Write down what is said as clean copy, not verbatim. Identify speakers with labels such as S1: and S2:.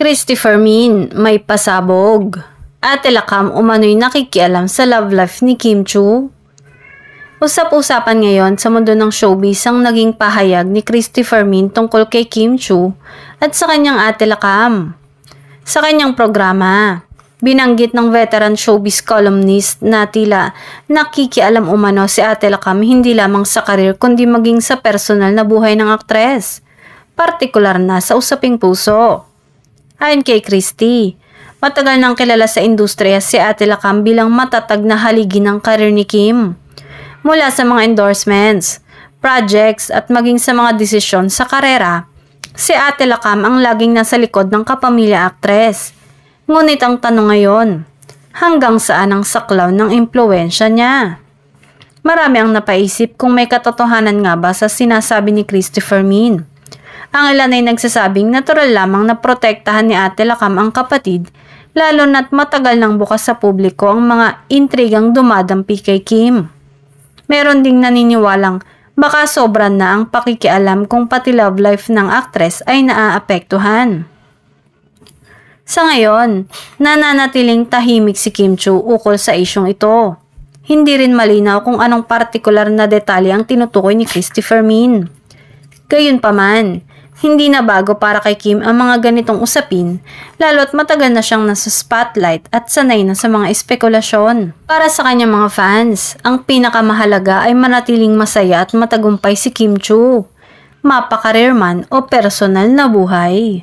S1: Christopher Min, may pasabog. Ate Lakam umano'y nakikialam sa love life ni Kim Chiu. Usap-usapan ngayon sa mundo ng showbiz ang naging pahayag ni Christopher Min tungkol kay Kim Chiu at sa kanyang Ate Lakam. Sa kanyang programa, binanggit ng veteran showbiz columnist na tila nakikialam umano si Ate Lakam hindi lamang sa karir kundi maging sa personal na buhay ng aktres, partikular na sa usaping puso. Ayon kay Christy, matagal nang kilala sa industriya si Ate Lakam bilang matatag na haligi ng karir ni Kim. Mula sa mga endorsements, projects at maging sa mga desisyon sa karera, si Ate Lakam ang laging nasa likod ng kapamilya aktres. Ngunit ang tanong ngayon, hanggang saan ang saklaw ng impluwensya niya? Marami ang napaisip kung may katotohanan nga ba sa sinasabi ni Christopher Min. Ang ilan ay nagsasabing natural lamang na protektahan ni Ate Lakam ang kapatid, lalo na't matagal nang bukas sa publiko ang mga intrigang dumadampi kay Kim. Meron ding naniniwalang baka sobran na ang pakikialam kung pati love life ng aktres ay naaapektuhan. Sa ngayon, nananatiling tahimik si Kim Chiu ukol sa isyong ito. Hindi rin malinaw kung anong partikular na detalye ang tinutukoy ni Christopher Min. Gayunpaman, hindi na bago para kay Kim ang mga ganitong usapin, lalo't matagal na siyang nasa spotlight at sanay na sa mga espekulasyon. Para sa kanyang mga fans, ang pinakamahalaga ay manatiling masaya at matagumpay si Kim Chiu, mapakareer man o personal na buhay.